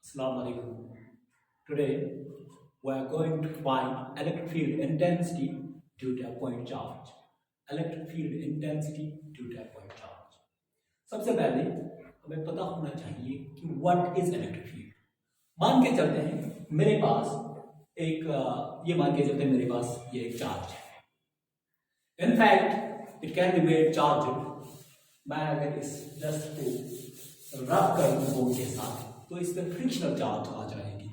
Assalamu alaikum. Today we are going to find electric field intensity due to a point charge. Electric field intensity due to a point charge. सबसे पहले हमें पता होना चाहिए कि what is electric field. मान के चलते हैं मेरे पास ये मान के चलते हैं मेरे पास ये एक चार्ज है. In fact it can be made charged. मैं अगर इस डस्ट को रब करूँ बोर्ड के साथ तो इस पर फ्रिक्शनल चार्ज आ जाएगी.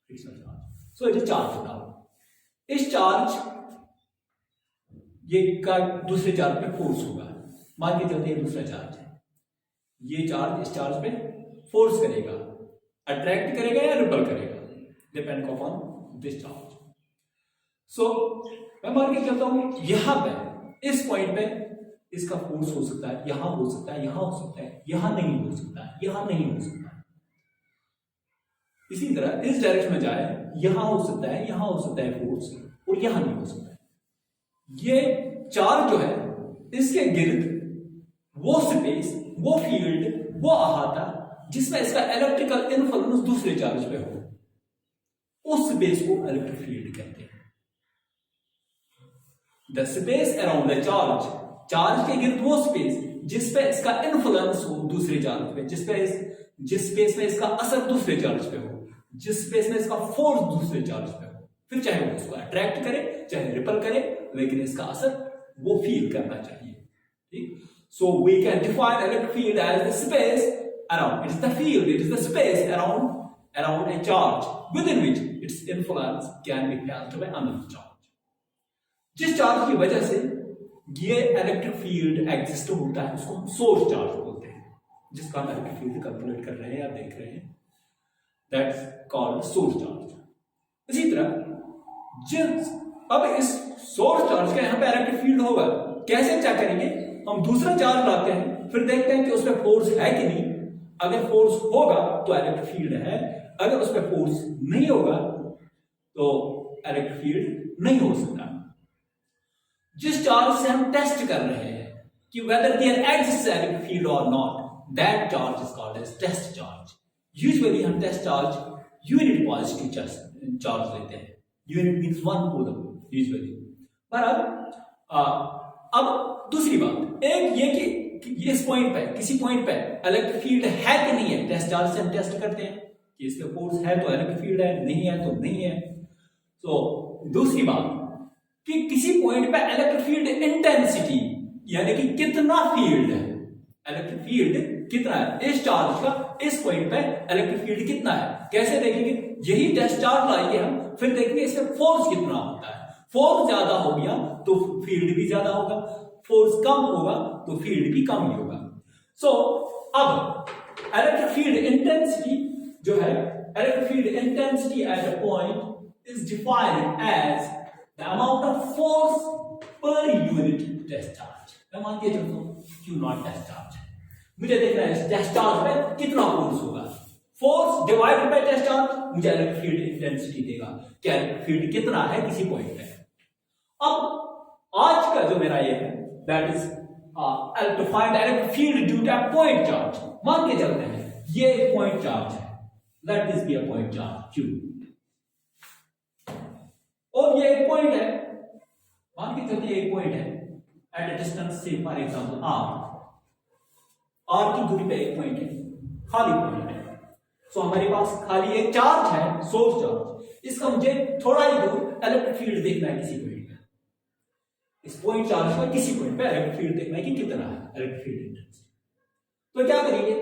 Frictional charge. So it is charge now. इस चार्ज ये का दूसरे चार्ज पे फोर्स होगा. मान के चलते हैं दूसरा चार्ज है. ये चार्ज इस चार्ज पे फोर्स करेगा, अट्रैक्ट करेगा या रिपल करेगा, डिपेंड अपॉन दिस चार्ज. सो मैं मान के चलता हूं यहां पे इस पॉइंट पे इसका फोर्स हो सकता है, यहां हो सकता है, यहां हो सकता है, यहां नहीं हो सकता है, यहां नहीं हो सकता है. इसी तरह इस डायरेक्शन में जाए यहां हो सकता है, यहां हो सकता है फोर्स, और यहां नहीं हो सकता है. ये चार्ज जो है इसके गिर्द वो स्पेस, वो फील्ड, वो अहाता जिसमें इसका इलेक्ट्रिकल इन्फ्लुएंस दूसरे चार्ज पे हो, उस स्पेस को इलेक्ट्रिक फील्ड कहते हैं. The space around the charge, charge के गिर्द वो स्पेस जिस पे इसका इन्फ्लुएंस हो दूसरे चार्ज पे, जिस स्पेस में इसका असर दूसरे चार्ज पे हो, जिस स्पेस में इसका फोर्स दूसरे चार्ज पे हो, फिर चाहे वो उसको अट्रैक्ट करे चाहे रिपल करे, लेकिन इसका असर वो फील करना चाहिए. ठीक. So we can define electric field as the space around, it is the field, it is the space around a charge within which its influence can be felt by another charge. जिस charge की वजह से ये electric field exist होता है उसको हम source charge बोलते हैं. जिसका हम इलेक्ट्रिक फील्ड कैलकुलेट कर रहे हैं या देख रहे हैं, दैट्स कॉल्ड सोर्स चार्ज. इसी तरह अब इस सोर्स चार्ज का यहां पे इलेक्ट्रिक फील्ड होगा. कैसे चेक करेंगे? हम दूसरा चार्ज लाते हैं, फिर देखते हैं कि उसमें फोर्स है कि नहीं. अगर फोर्स होगा तो इलेक्ट्रिक फील्ड है, अगर उसमें फोर्स नहीं होगा तो इलेक्ट्रिक फील्ड नहीं हो सकता. जिस चार्ज से हम टेस्ट कर रहे हैं कि whether there exists electric field और not, that charge is called as test charge. Usually हम test charge unit positive charge लेते हैं. Unit means 1 coulomb usually. पर अब दूसरी बात एक ये कि इस पॉइंट पे, किसी पॉइंट पे इलेक्ट्रिक फील्ड है कि नहीं है, टेस्ट चार्ज से हम टेस्ट करते हैं कि इसके फोर्स है तो इलेक्ट्रिक फील्ड है, नहीं है तो नहीं है. तो दूसरी बात कि किसी पॉइंट पे इलेक्ट्रिक फील्ड इंटेंसिटी यानी कि कितना फील्ड है, इलेक्ट्रिक फील्ड कितना है इस चार्ज का, इस पॉइंट पे इलेक्ट्रिक फील्ड कितना है. कैसे देखेंगे? यही टेस्ट चार्ज लाएंगे हम, फिर देखेंगे इसमें फोर्स कितना होता है. फोर्स ज्यादा हो गया तो फील्ड भी ज्यादा होगा, फोर्स कम होगा तो फील्ड भी कम ही होगा. सो अब इलेक्ट्रिक फील्ड इंटेंसिटी जो है, electric field intensity at a point is defined as the amount of force per unit test charge. मैं मान के चलता हूं क्यू नॉट टेस्ट चार्ज, मुझे देखना है इस टेस्ट चार्ज में कितना फोर्स होगा. Force divided by test charge मुझे इलेक्ट्रिक फील्ड इंटेंसिटी देगा कि इलेक्ट्रिक फील्ड कितना है किसी पॉइंट पे. अब आज का जो मेरा ये है that is to find electric field due to a point charge. मान के चलते हैं ये एक पॉइंट चार्ज है, let this be a point charge Q, और ये एक पॉइंट है. मान के चलते एक पॉइंट है एट अ डिस्टेंस से फॉर एग्जांपल r की दूरी पे एक पॉइंट है, खाली पॉइंट है. सो हमारे पास खाली एक चार्ज है, सोर्स चार्ज. इसका मुझे थोड़ा ही दूर इलेक्ट्रिक फील्ड देखना है किसी पॉइंट पे. इस पॉइंट चार्ज पर किसी पॉइंट पे इलेक्ट्रिक फील्ड देखना है कि कितना है इलेक्ट्रिक फील्ड इंटेंसिटी. तो क्या करेंगे?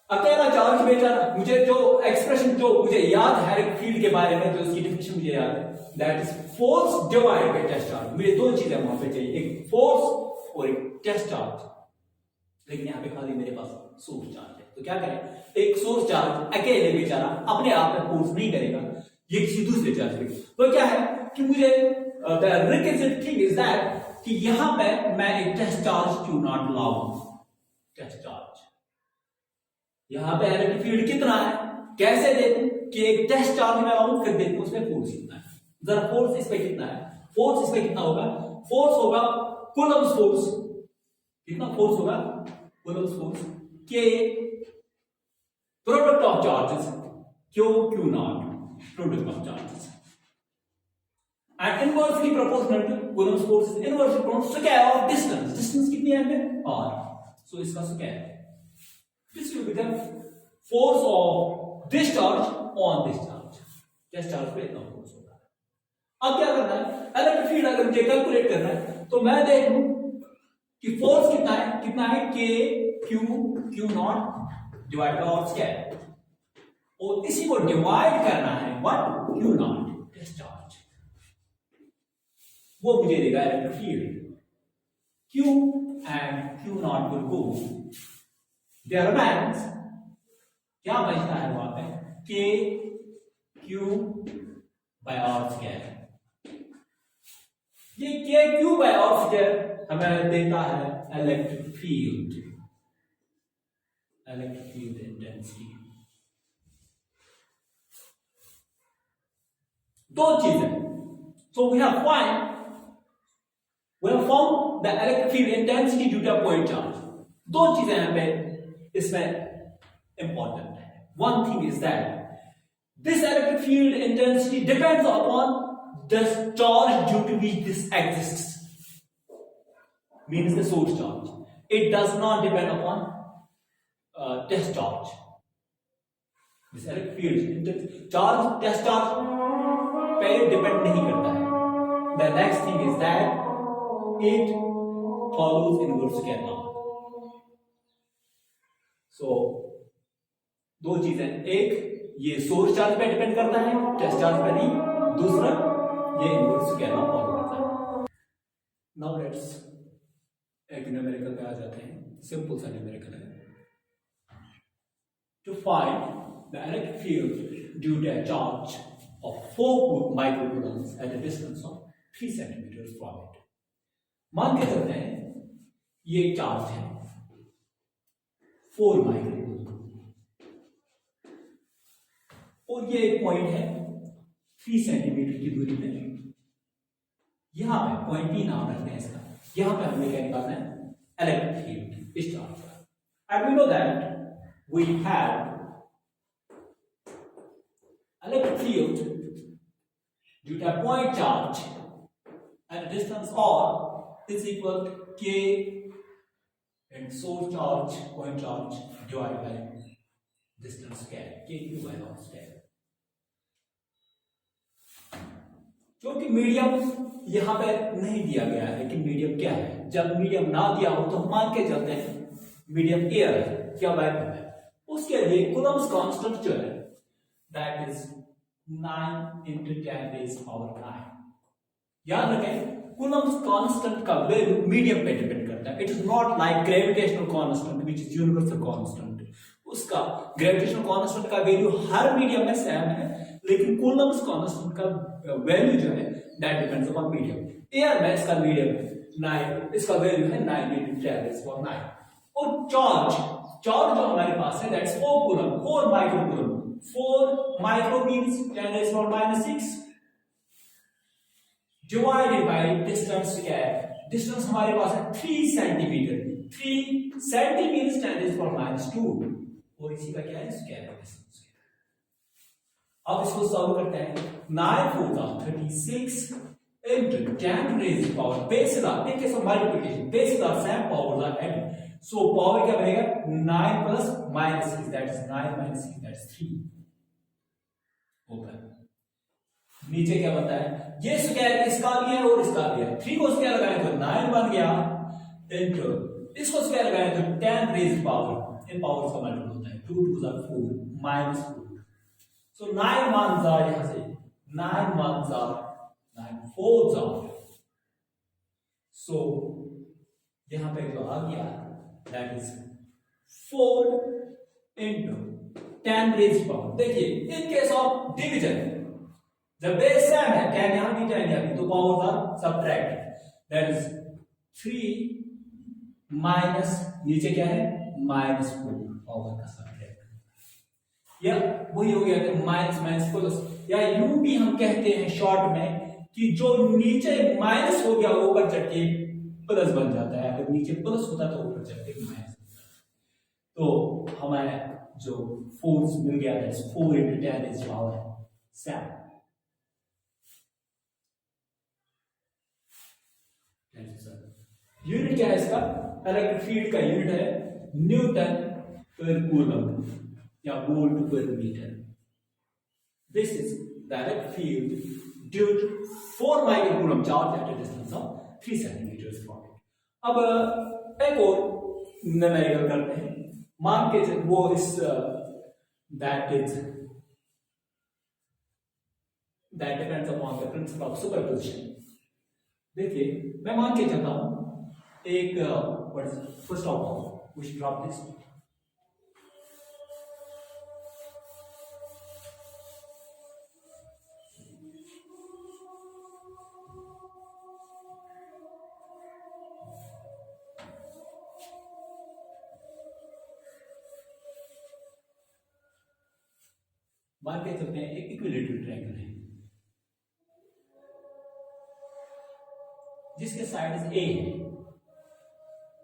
अकेला चार्ज बेचारा, मुझे जो एक्सप्रेशन जो मुझे याद है इलेक्ट्रिक फील्ड के बारे में, जो उसकी डेफिनेशन मुझे याद है, that is force divided by test charge. मुझे दो चीजें वहां पे चाहिए, एक फोर्स और एक टेस्ट चार्ज. लेकिन यहां पे खाली मेरे पास सोर्स चार्ज है. तो क्या करें? एक सोर्स चार्ज अकेले बेचारा अपने आप में फोर्स नहीं करेगा, ये किसी दूसरे चार्ज पे. तो क्या है कि मुझे the requisite thing is that कि यहां पे मैं एक टेस्ट चार्ज क्यू नॉट लाऊं. टेस्ट चार्ज यहां पे इलेक्ट्रिक फील्ड कितना है कैसे देखूं कि एक टेस्ट चार्ज में लाऊं, फिर देखूं उसमें फोर्स कितना है. जरा फोर्स इस पे कितना है, फोर्स इस पे कितना होगा? फोर्स होगा कूलम्स फोर्स. कितना फोर्स होगा? Coulomb's force K product of charges q q naught, product of charges, and inversely proportional to Coulomb's force is inversely proportional to square of distance. Distance कितनी है हमें r, so इसका square. This will become force of this charge on this charge. This charge पे इतना force होगा. अब क्या करना है, इलेक्ट्रिक फील्ड अगर मुझे कैलकुलेट करना है तो मैं देख लूं कि फोर्स कितना है k q not divide by r square, और इसी को डिवाइड करना है व्हाट q नॉट डिस्चार्ज, वो मुझे देगा electric field. q and q not will go, there remains क्या बचता है वहां पे k q by r square. ये k q by r square हमें देता है इलेक्ट्रिक फील्ड इंटेंसिटी. दो चीजें, so we have found the electric field intensity due to a point charge. दो चीजें यहां पे इसमें इंपॉर्टेंट है. One thing is that this electric field intensity depends upon the charge due to which this exists, means the source charge. It does not depend upon test charge. This electric field charge test charge पे depend नहीं करता है. The next thing is that it follows inverse square law. So दो चीजें, एक ये source charge पे depend करता है, टेस्ट चार्ज पे नहीं. दूसरा ये इनवर्स स्क्वायर लॉ फॉलो करता है. नाउ लेट्स एक न्यूमेरिकल पे आ जाते हैं. सिंपल सा न्यूमेरिकल है. To find the electric field due to a charge of 4 microcoulombs at a distance of 3 centimeters from it. मान के चलते हैं ये चार्ज है 4 माइक्रोकूलम और ये एक पॉइंट है 3 सेंटीमीटर की दूरी पे. यहां पे पॉइंट भी नाम रखते हैं इसका. यहां पे हमें क्या निकालना है इलेक्ट्रिक फील्ड इस चार्ज का. And we know that we have electric field due to a point charge at a distance r is equal to k and source charge point charge divided by distance square k q by r square. क्योंकि medium यहां पे नहीं दिया गया है कि medium क्या है. जब मीडियम ना दिया हो तो मान के चलते हैं मीडियम एयर है, क्या वैक्यूम है. उसके लिए कूलम्ब्स कांस्टेंट जो है that is 9 into 10 raised power 9. याद रखें कूलम्ब्स कांस्टेंट का वैल्यू मीडियम पे डिपेंड करता है. It is not like gravitational constant which is universal constant. उसका ग्रेविटेशनल कांस्टेंट का वैल्यू हर मीडियम में सेम है, लेकिन कूलम्ब्स कांस्टेंट का वैल्यू जो है that depends upon medium. Air में इसका मीडियम है 9, इसका वैल्यू है 9 into 10 raised power 9. और चार्ज जो हमारे पास है that's 4 coulomb 4 microcoulomb. 4 micro means 10 raised to power minus 6 divided by distance square. Distance हमारे पास है 3 centimetre. 3 centi means 10 raised to power minus 2 और इसी का क्या है स्क्वायर डिस्टेंस. अब इसको सॉल्व करते हैं. 9 4 36 into 10 raised to power base is in case of multiplication base is same powers are added. So power क्या बनेगा 9 plus minus 6 that is 9 minus 6 that is 3 open. नीचे क्या बनता है ये स्क्वायर इसका भी है और इसका भी है. 3 को स्क्वायर लगाए तो 9 बन गया इनटू इसको स्क्वायर लगाए तो 10 रेज पावर इन पावर्स का मल्टीपल होता है. 2 2 are 4 minus 4. So 9 ones are यहां से 9 ones are 9 fours are. So यहां पे जो आ गया that is 4 into 10 raised power. देखिए इन केस ऑफ डिवीजन जब बेस सेम है 10 यहां भी 10 यहां भी तो powers are subtracted. That is 3 minus नीचे क्या है माइनस 4 पावर का सबट्रैक्ट. या वही हो गया कि माइनस माइनस प्लस, या यूं भी हम कहते हैं शॉर्ट में कि जो नीचे माइनस हो गया वो ऊपर चढ़ के प्लस बन जाता है. अगर नीचे प्लस होता तो ऊपर चढ़ के माइनस. तो हमारे जो फोर्स मिल गया, that's 4 into 10 is power 7। Unit क्या है इसका? इलेक्ट्रिक फील्ड का यूनिट है न्यूटन पर कूलम या volt per metre. This is the electric field due to 4 microcoulomb charge at a distance of 3 centimetre from it. अब एक और न्यूमेरिकल करते हैं। मान के वो इस that depends upon the principle of superposition। देखिए मैं मान के चलता हूं एक first of we should drop this। मान के चलते हैं एक इक्विलेटरल ट्रायंगल है जिसके साइड्स ए है,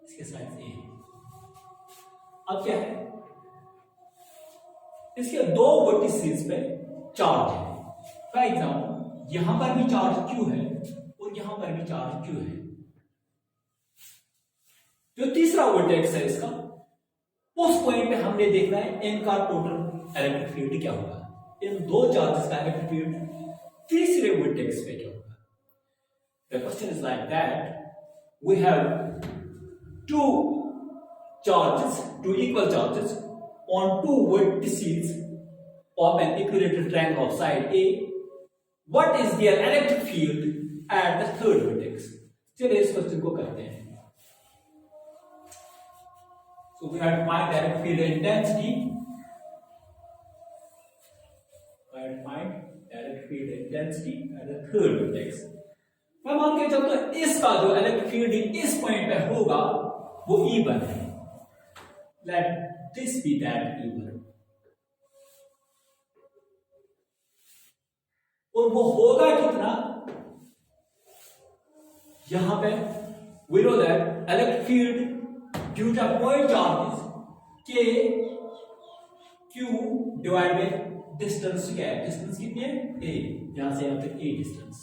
इसके साइड्स ए है। अब क्या है, इसके दो वर्टिसेस पे चार्ज है। फॉर एग्जाम्पल यहां पर भी चार्ज क्यू है और यहां पर भी चार्ज क्यू है। जो तीसरा वर्टेक्स है इसका, उस पॉइंट पे हमने देखना है इनका टोटल इलेक्ट्रिक फील्ड क्या होगा, इन दो चार्जेस का इलेक्ट्रिक फील्ड तीसरे वर्टेक्स पे क्या होगा। The question is like that: we have two equal charges on two vertices of an equilateral triangle of side A. What is their electric field at the third vertex? चलिए इस question को करते हैं। So we have to find the electric field intensity. We have to find the electric field intensity at the third vertex. मैं मान के चलता हूं इसका जो इलेक्ट्रिक फील्ड इस पॉइंट पे होगा वो E1 है। Let this B that E1, और वो होगा कितना, यहां पे we know that electric field due to point charges K Q divided by distance क्या है, डिस्टेंस कितनी है A, यहां से यहां तक A डिस्टेंस।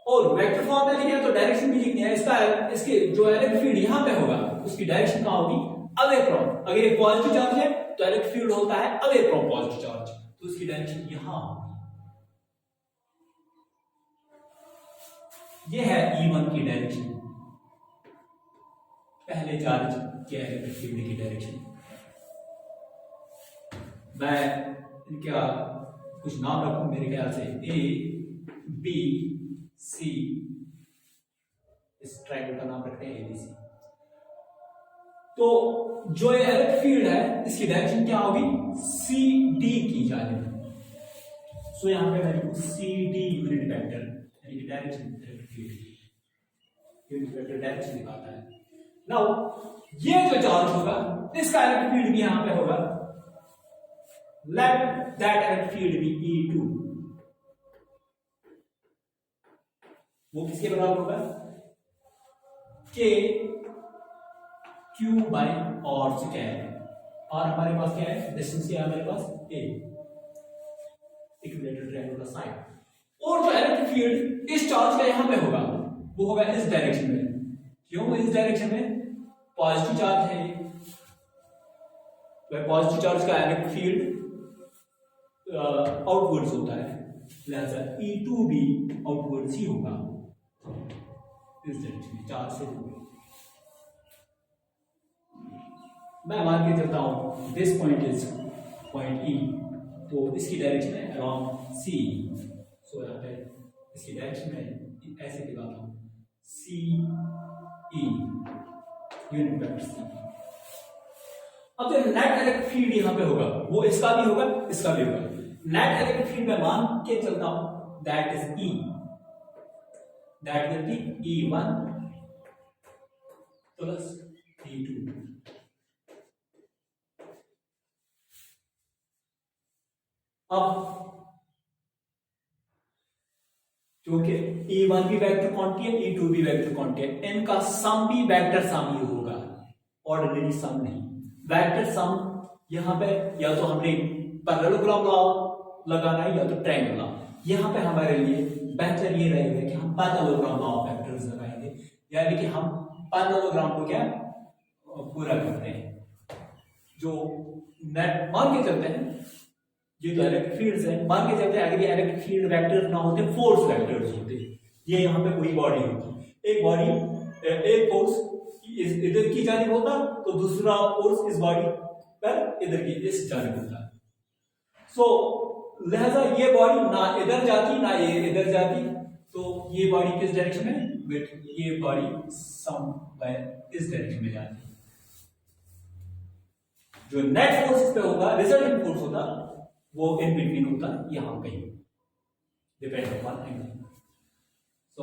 और वेक्टर फॉर्म में लिखे तो डायरेक्शन भी लिखनी है इसका, इसके जो इलेक्ट्रिक फील्ड यहां पे होगा उसकी डायरेक्शन कहां होगी, अवे फ्रॉम। अगर ये पॉजिटिव चार्ज है तो इलेक्ट्रिक फील्ड होता है अवे फ्रॉम पॉजिटिव चार्ज, तो उसकी डायरेक्शन यहां होगी। ये है E1 की डायरेक्शन, पहले चार्ज के इलेक्ट्रिक फील्ड की डायरेक्शन। मैं इनका कुछ नाम रखूं, मेरे ख्याल से A B C, इस ट्रायंगल का नाम रखते हैं ABC। तो जो ये इलेक्ट्रिक फील्ड है इसकी डायरेक्शन क्या होगी, CD की जानिब। सो यहां पे मैं लिखूं CD यूनिट वेक्टर, यानी कि direction electric field unit vector direction दिखाता है। नाउ ये जो चार्ज होगा इसका इलेक्ट्रिक फील्ड भी यहां पे होगा। Let that electric field be E2, वो किसके बराबर होगा, K Q बाई और से क्या है, और हमारे पास क्या है, डिस्टेंस क्या है हमारे पास A, इक्विलेटरल ट्रायंगल का साइड। और जो इलेक्ट्रिक फील्ड इस चार्ज का यहां पे होगा वो होगा इस डायरेक्शन में। क्यों इस डायरेक्शन में, पॉजिटिव चार्ज है, वह पॉजिटिव चार्ज का इलेक्ट्रिक फील्ड आउटवर्ड्स होता है, लिहाजा E2 भी आउटवर्ड्स ही होगा इस डायरेक्शन में, चार्ज से दूर। मैं मान के चलता हूं this point is point E, तो इसकी डायरेक्शन है अराउंड C। सो यहाँ पे इसकी डायरेक्शन में ऐसे दिखाता हूं CE, यूनिट वेक्टर C। अब जो नेट इलेक्ट्रिक फील्ड यहां पे होगा वो इसका भी होगा इसका भी होगा। नेट इलेक्ट्रिक फील्ड में मान के चलता हूं that is E, that will B E1 plus E2। अब क्योंकि E1 भी वेक्टर क्वांटिटी है, E2 भी वेक्टर क्वांटिटी है, इनका सम भी वेक्टर सम ही होगा, ऑर्डिनरी सम नहीं। वेक्टर सम यहाँ पे या तो हमने पैरेललोग्राम लॉ लगाना है या तो ट्रायंगल लॉ। यहाँ पे हमारे लिए बेहतर ये रहेगा कि हम पैरेललोग्राम लॉ ऑफ वेक्टर्स लगाएंगे, यानी कि हम पैरेललोग्राम को क्या पूरा करते हैं। जो नेट मान के चलते हैं, ये तो इलेक्ट्रिक फील्ड्स है, मान के चलते हैं अगर ये इलेक्ट्रिक फील्ड वेक्टर्स ना होते, फोर्स वेक्टर्स होते, ये यहाँ पे कोई बॉडी होती, एक बॉडी एक फोर्स इधर की जानिब होता तो दूसरा फोर्स इस बॉडी पर इधर की इस जानिब होता। सो लिहाजा ये बॉडी ना इधर जाती ना ये इधर जाती, तो ये बॉडी किस डायरेक्शन में, ये बॉडी समवेयर इस डायरेक्शन में जाती। जो नेट फोर्स इस पे होगा, रिजल्टेंट फोर्स होता, वो इन बिटवीन होता यहां कहीं, depending upon angle. So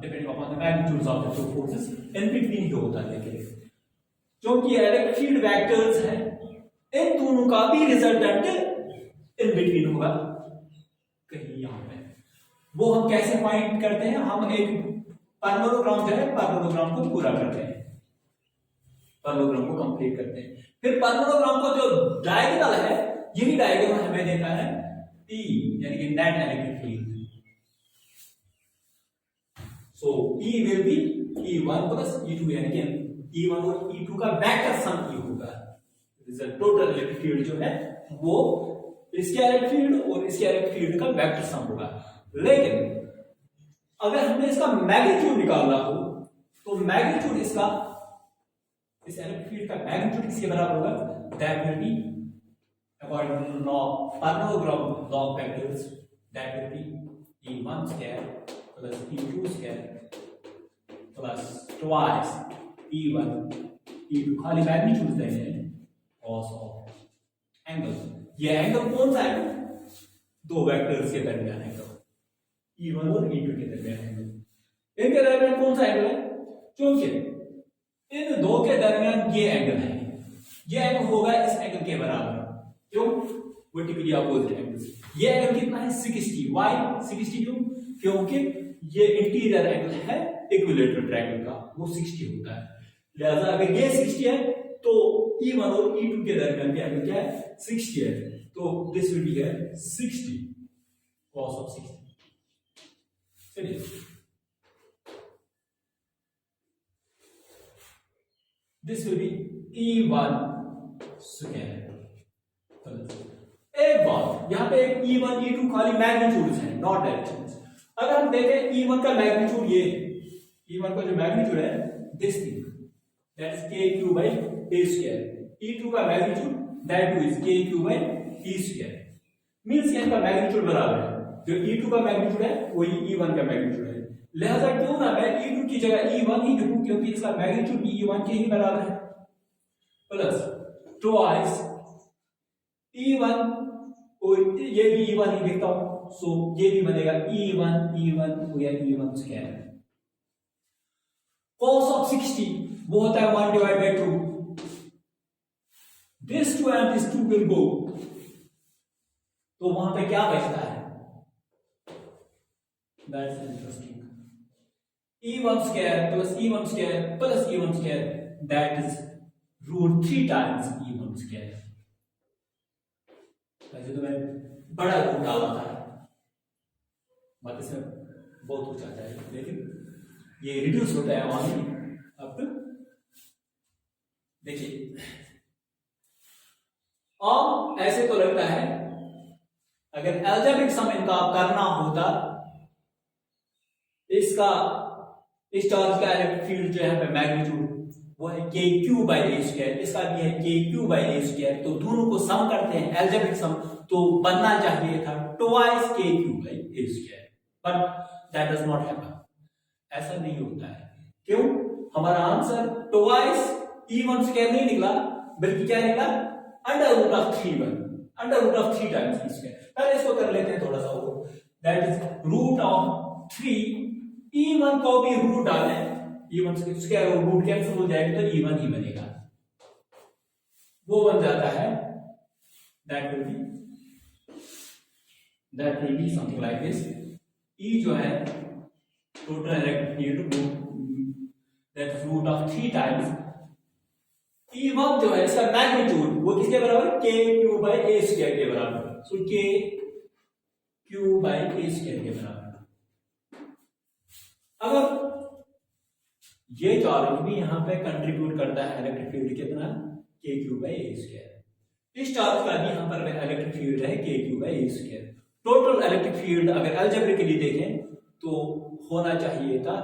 depending upon the magnitudes of the two forces, in between ही होता है। देखिए क्योंकि इलेक्ट्रिक फील्ड वेक्टर्स हैं, इन दोनों का भी रिजल्टेंट इन बिटवीन होगा कहीं यहां पे। वो हम कैसे फाइंड करते हैं, हम एक पैरेललोग्राम जो है पैरेललोग्राम को पूरा करते हैं, पैरेललोग्राम को कंप्लीट करते हैं। फिर पैरेललोग्राम को जो डायगोनल है, यही डायगोनल हमें देखा है P, यानी कि net electric field. So E will be E1 plus E2, यानी कि E1 और E2 का वेक्टर सम E होगा। रिजल्ट टोटल इलेक्ट्रिक फील्ड जो है वो इसके इलेक्ट्रिक फील्ड और इसके इलेक्ट्रिक फील्ड का वेक्टर सम होगा। लेकिन अगर हमने इसका मैग्नीट्यूड निकालना हो तो मैग्नीट्यूड इसका, इस इलेक्ट्रिक फील्ड का मैग्नीट्यूड किसके बराबर होगा, that will B according to law parallelogram law of vectors, that will be E1 square plus E2 square plus twice E1 E2, खाली मैग्नीट्यूड देंगे cos of एंगल। ये एंगल कौन सा है, दो वेक्टर्स के दरमियान एंगल, E1 और E2 के दरमियान एंगल। इनके दरमियान कौन सा एंगल है, क्योंकि इन दो के दरमियान ये एंगल है, ये एंगल होगा इस एंगल के बराबर। क्यों, वर्टिकली अपोजिट एंगल्स। ये एंगल कितना है 60, वाई 60 क्यों, क्योंकि ये इंटीरियर एंगल है इक्विलेटरल ट्रायंगल का, वो 60 होता है। लिहाजा अगर ये 60 है तो E1 और E2 के दरमियान का एंगल क्या है 60 है, तो दिस विल बी है 60 cos of 60। चलिए this will be E1 square. एक बात यहां पे एक E1 E2 खाली मैग्नीट्यूड्स हैं, नॉट डायरेक्शंस। अगर हम देखें E1 का मैग्नीट्यूड, ये E1 का जो मैग्नीट्यूड है this thing, that is kq by a square, E2 का magnitude that two is kq by e square, means इनका मैग्नीट्यूड बराबर है। जो E2 का मैग्नीट्यूड है वही E1 का मैग्नीट्यूड है। लिहाजा क्यों ना मैं E2 की जगह E1 ही लिखूं, क्योंकि इसका मैग्नीट्यूड भी E1 के ही बराबर है, प्लस ट्वाइस E1 और ये भी E1 ही लिखता हूं, सो ये भी बनेगा E1 हो गया E1 स्क्वायर। cos of 60 वो होता है 1 divided by 2, this 2 and this 2 will go, तो वहां पे क्या बचता है, that's interesting, E1 square plus E1 square plus E1 square, that is root 3 times E1 square। वैसे तो मैं बड़ा रूट डाला था, बात इसमें बहुत कुछ आता है, लेकिन ये रिड्यूस होता है वहां भी। अब देखिए ऐसे तो लगता है अगर एल्जेब्रिक सम इनका करना होता, इसका इस चार्ज का इलेक्ट्रिक फील्ड जो है पे मैग्नीट्यूड वो है kq by a square, इसका भी है kq by a square, तो दोनों को सम करते हैं एल्जेब्रिक सम, तो बनना चाहिए था twice kq by a square, but that does not happen, ऐसा नहीं होता है। क्यों, हमारा आंसर twice E1 square नहीं निकला, बल्कि क्या निकला under root of 3 times E square। पहले इसको कर लेते हैं थोड़ा सा, वो that is root of 3, E1 को भी रूट डालें, E1 स्क्वायर और रूट कैंसिल हो जाएगा तो E1 ही बनेगा, वो बन जाता है that will be something like this. E जो है total electric field that root of 3 times E1 जो है इसका मैग्नीट्यूड वो किसके बराबर, के क्यू बाई ए स्क्वायर के बराबर। सो के क्यू बाई ए स्क्वायर के बराबर। अगर ये चार्ज भी यहां पे कंट्रीब्यूट करता है इलेक्ट्रिक फील्ड कितना, के क्यू बाई ए स्क्वायर। इस चार्ज का भी यहां पर इलेक्ट्रिक फील्ड है के Q by A square. Total electric field अगर अलजेब्रिकली देखें तो होना चाहिए था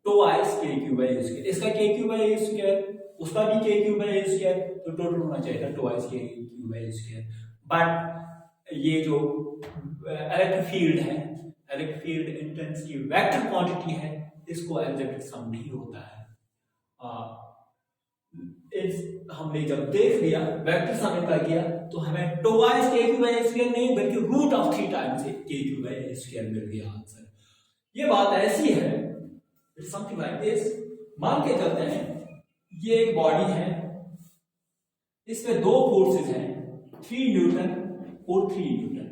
ट्वाइस के क्यू बाई ए स्क्वायर। इसका के क्यू बाई ए स्क्वायर, उसका भी के क्यू बाई ए स्क्वायर, तो टोटल होना चाहिए था ट्वाइस के Q by A square. But ये जो इलेक्ट्रिक फील्ड है, electric field intensity vector quantity है, इसको अलजेब्रिक सम नहीं होता है। हमने जब देख लिया वेक्टर सम इनका किया तो हमें ट्वाइस के क्यू बाई ए स्क्वायर नहीं बल्कि रूट ऑफ 3 टाइम्स के क्यू बाई ए स्क्वायर मिल गया आंसर। ये बात ऐसी है, इट्स समथिंग लाइक दिस। मान के चलते हैं ये एक बॉडी है, इसमें दो फोर्सेस हैं, 3 न्यूटन और 3 न्यूटन।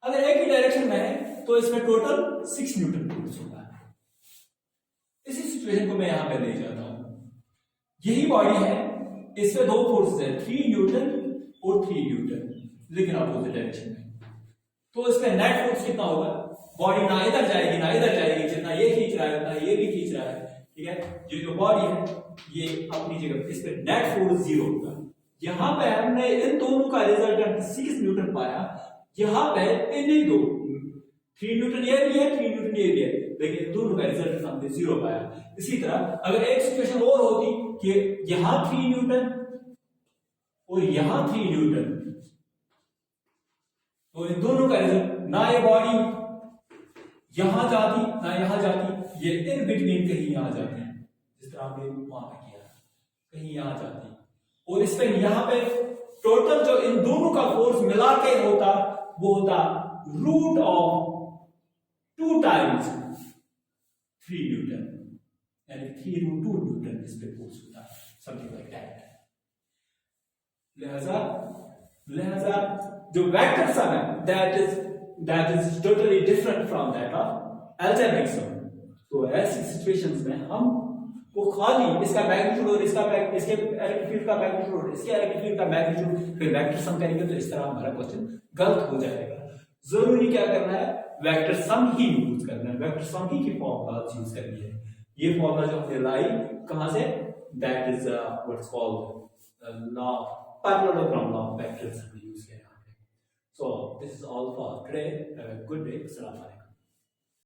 अगर एक ही डायरेक्शन में है तो इसमें टोटल 6 न्यूटन फोर्स होगा। इसी सिचुएशन को मैं यहां पे ले जाता हूं। यही बॉडी है, इसमें दो फोर्सेस है, 3 न्यूटन और 3 न्यूटन, लेकिन अपोजिट डायरेक्शन में। तो इसमें नेट फोर्स कितना होगा, बॉडी ना इधर जाएगी ना इधर जाएगी, जितना ये खींच रहा है उतना ये भी खींच रहा है, ठीक है। ये जो बॉडी है ये अपनी जगह, इस पे नेट फोर्स 0 होगा। यहां पे हमने इन दोनों का रिजल्टेंट 6 न्यूटन पाया। यहां पे इन्हीं दो 3 न्यूटन ये भी है, 3 न्यूटन ये भी है, लेकिन दोनों का रिजल्ट हमने 0 पाया। इसी तरह अगर एक सिचुएशन और होती कि यहां 3 न्यूटन और यहां 3 न्यूटन, तो इन दोनों का रिजल्ट, ना ये बॉडी यहां जाती ना यहां जाती, ये इन बिटवीन कहीं यहां जाती, जिस तरह हमने वहां पे किया, कहीं यहां जाती। और इस पे यहां पे टोटल जो इन दोनों का फोर्स मिला के होता वो होता रूट ऑफ 2 टाइम्स 3 न्यूटन, यानी 3 रूट 2 न्यूटन इस पे फोर्स होता, समथिंग लाइक दैट। लिहाजा जो वेक्टर सम है that is totally different from that of algebraic sum. तो ऐसी सिचुएशंस में हम वो खाली इसका मैग्नीट्यूड और इसके इलेक्ट्रिक फील्ड का मैग्नीट्यूड और इसके इलेक्ट्रिक फील्ड का मैग्नीट्यूड फिर वेक्टर सम करेंगे तो इस तरह हमारा क्वेश्चन गलत हो जाएगा। जरूरी क्या करना है, वेक्टर सम ही यूज करना है, वेक्टर सम ही की फॉर्मूला यूज करनी है। ये फॉर्मूला जो हमने लाई कहां से, that is what's called law, parallelogram law of vectors हमने यूज किया है। So this is all for today. Have a good day. Assalamu alaikum.